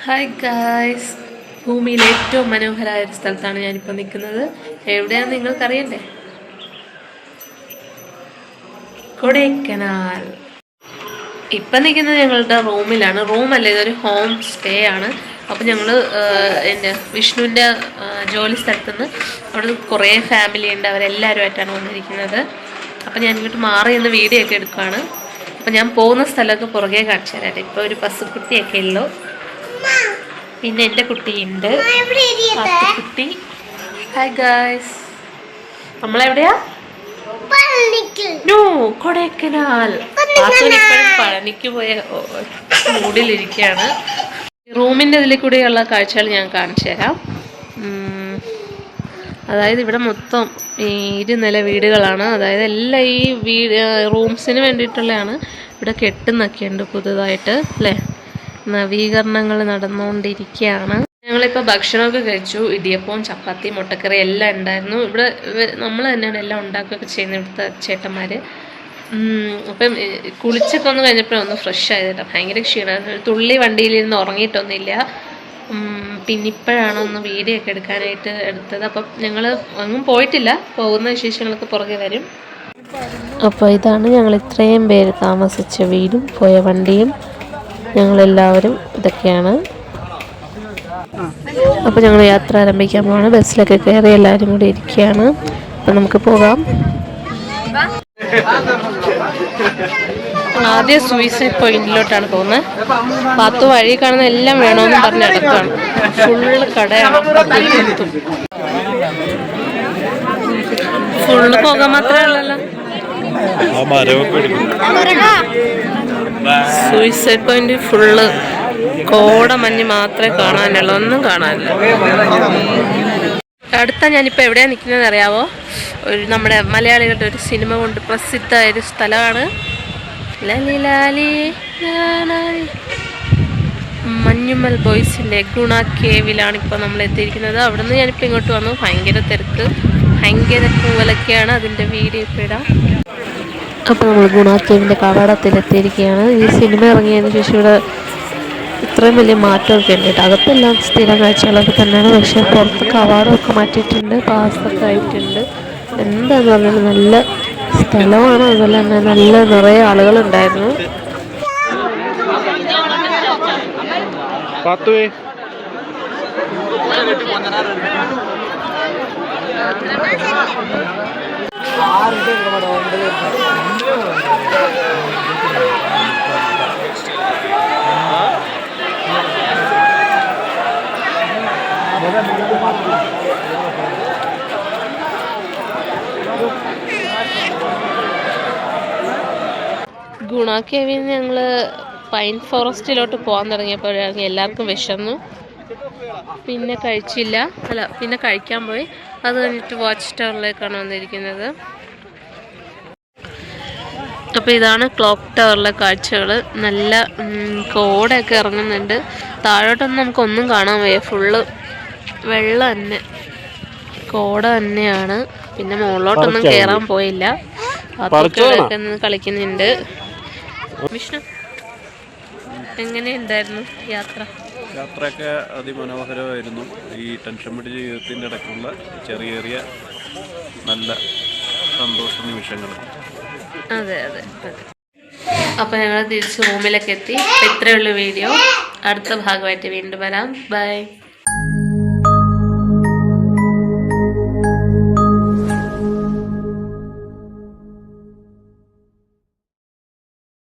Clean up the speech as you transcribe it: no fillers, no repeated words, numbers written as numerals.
Hi guys, ഭൂമിയിലെ ഏറ്റവും മനോഹരമായ ഒരു സ്ഥലത്താണ് ഞാനിപ്പോൾ നിൽക്കുന്നത്. എവിടെയാണെന്ന് നിങ്ങൾക്കറിയണ്ടേ? കൊടൈക്കനാൽ. ഇപ്പം നിൽക്കുന്നത് ഞങ്ങളുടെ റൂമിലാണ്. റൂമല്ല, ഇതൊരു ഹോം സ്റ്റേ ആണ്. അപ്പം ഞങ്ങൾ എൻ്റെ വിഷ്ണുവിൻ്റെ ജോലി സ്ഥലത്തുനിന്ന് അവിടെ കുറേ ഫാമിലി ഉണ്ട്, അവരെല്ലാവരുമായിട്ടാണ് വന്നിരിക്കുന്നത്. അപ്പം ഞാൻ ഇങ്ങോട്ട് മാറി നിന്ന് വീഡിയോ ഒക്കെ എടുക്കുകയാണ്. അപ്പം ഞാൻ പോകുന്ന സ്ഥലമൊക്കെ പുറകെ കാണിച്ചു തരാട്ടെ. ഇപ്പോൾ ഒരു പശുക്കുട്ടിയൊക്കെ ഉള്ളൂ, പിന്നെ എൻ്റെ കുട്ടിയുണ്ട്, കുട്ടി. ഹായ് ഗായ്സ്, നമ്മളെവിടെയാ? കൊടൈക്കനാൽ. ഇപ്പോഴും പഴനിക്ക് പോയ മൂഡിലിരിക്കുകയാണ്. റൂമിൻ്റെ ഇതിൽ കൂടെയുള്ള കാഴ്ചകൾ ഞാൻ കാണിച്ചു തരാം. അതായത് ഇവിടെ മൊത്തം 2 നില വീടുകളാണ്. അതായത് എല്ലാം ഈ റൂംസിന് വേണ്ടിയിട്ടുള്ളതാണ്. ഇവിടെ കെട്ടുന്നൊക്കെയുണ്ട് പുതുതായിട്ട്, അല്ലേ? നവീകരണങ്ങൾ നടന്നുകൊണ്ടിരിക്കുകയാണ്. ഞങ്ങളിപ്പോൾ ഭക്ഷണമൊക്കെ കഴിച്ചു. ഇടിയപ്പവും ചപ്പാത്തി മുട്ടക്കറി എല്ലാം ഉണ്ടായിരുന്നു. ഇവിടെ നമ്മൾ തന്നെയാണ് എല്ലാം ഉണ്ടാക്കുകയൊക്കെ ചെയ്യുന്നത്, ഇവിടുത്തെ ചേട്ടന്മാർ. അപ്പം കുളിച്ചൊക്കെ ഒന്ന് കഴിഞ്ഞപ്പോഴൊന്ന് ഫ്രഷ് ആയതില്ല, ഭയങ്കര ക്ഷീണമായിരുന്നു. തുള്ളി വണ്ടിയിലിരുന്ന് ഉറങ്ങിയിട്ടൊന്നുമില്ല. പിന്നെ ഇപ്പോഴാണ് ഒന്ന് വീഡിയോ ഒക്കെ എടുക്കാനായിട്ട് എടുത്തത്. അപ്പം ഞങ്ങൾ അങ്ങും പോയിട്ടില്ല, പോകുന്ന വിശേഷങ്ങളൊക്കെ പുറകെ വരും. അപ്പോൾ ഇതാണ് ഞങ്ങൾ ഇത്രയും പേര് താമസിച്ച വീടും പോയ വണ്ടിയും ഞങ്ങളെല്ലാവരും ഇതൊക്കെയാണ്. അപ്പോൾ ഞങ്ങൾ യാത്ര ആരംഭിക്കാൻ പോവാണ്. ബസ്സിലൊക്കെ കയറി എല്ലാവരും കൂടി ഇരിക്കുകയാണ്. അപ്പം നമുക്ക് പോകാം. ആദ്യം സൂയിസൈഡ് പോയിന്റിലോട്ടാണ് പോകുന്നത്. പത്ത് വഴി കാണുന്ന എല്ലാം വേണമെന്ന് പറഞ്ഞ് നടക്കുകയാണ്. ഫുള്ള് കടയാണ്, ഫുള്ള് പോകാൻ മാത്രമേ ഉള്ളല്ലോ. സൂയിസൈഡ് പോയിന്റ് ഫുള്ള് കോട മഞ്ഞ് മാത്രമേ കാണാനുള്ളൂ, ഒന്നും കാണാനില്ല. അടുത്ത ഞാനിപ്പോൾ എവിടെയാണ് നിൽക്കുന്നത് അറിയാവോ? നമ്മുടെ മലയാളികളുടെ ഒരു സിനിമ കൊണ്ട് പ്രസിദ്ധമായൊരു സ്ഥലമാണ് മഞ്ഞുമൽ ബോയ്സിൻ്റെ ഗുണ കേവിലാണ് ഇപ്പോൾ നമ്മൾ എത്തിയിരിക്കുന്നത്. അവിടെ നിന്ന് ഞാനിപ്പോൾ ഇങ്ങോട്ട് വന്നു. ഭയങ്കര തിരക്ക്, ഭയങ്കര പൂവലൊക്കെയാണ്. അതിൻ്റെ വീഡിയോ ഇപ്പോൾ ഇടാം. അപ്പോൾ നമ്മൾ ഗുണ കേവിൻ്റെ കവാടത്തിലെത്തിയിരിക്കുകയാണ്. ഈ സിനിമ ഇറങ്ങിയതിന് ശേഷം ഇവിടെ ഇത്രയും വലിയ മാറ്റമൊക്കെ ഉണ്ട് കേട്ടോ. അകത്തെല്ലാം സ്ഥിരം കാഴ്ചകളൊക്കെ തന്നെയാണ്, പക്ഷേ പുറത്ത് കവാടമൊക്കെ മാറ്റിയിട്ടുണ്ട്, പാസ്സൊക്കെ ആയിട്ടുണ്ട്. എന്താന്ന് പറഞ്ഞാൽ നല്ല സ്ഥലമാണ്. അതുപോലെ തന്നെ നല്ല നിറയെ ആളുകളുണ്ടായിരുന്നു. ഗുണ കേവിൽ നിന്ന് ഞങ്ങൾ പൈൻ ഫോറസ്റ്റിലോട്ട് പോകാൻ തുടങ്ങിയപ്പോഴാണ് എല്ലാവർക്കും വിശന്നു. പിന്നെ പിന്നെ കഴിക്കാൻ പോയി. അത് കഴിഞ്ഞിട്ട് വാച്ച് ടവറിലേക്കാണ് വന്നിരിക്കുന്നത്. അപ്പോൾ ഇതാണ് ക്ലോക്ക് ടവറിലെ കാഴ്ചകൾ. നല്ല കോടയൊക്കെ ഇറങ്ങുന്നുണ്ട്. താഴോട്ടൊന്നും നമുക്കൊന്നും കാണാൻ വയ്യ, ഫുള്ള് വെള്ളം തന്നെ, കോട തന്നെയാണ്. പിന്നെ മുകളിലോട്ടൊന്നും കയറാൻ പോയില്ല. അതൊക്കെ കളിക്കുന്നുണ്ട്. വിഷ്ണു, എങ്ങനെയുണ്ടായിരുന്നു യാത്രയൊക്കെ അതിമനോഹരമായിരുന്നു. ഈ ടെൻഷൻ പിടിച്ച ജീവിതത്തിൻ്റെ ഇടയ്ക്കുള്ള ചെറിയ നല്ല സന്തോഷ നിമിഷങ്ങൾ. അതെ. അപ്പോൾ ഞങ്ങൾ തിരിച്ച് റൂമിലൊക്കെ എത്തി. ഇത്രയുള്ള വീഡിയോ. അടുത്ത ഭാഗമായിട്ട് വീണ്ടും വരാം. ബൈ.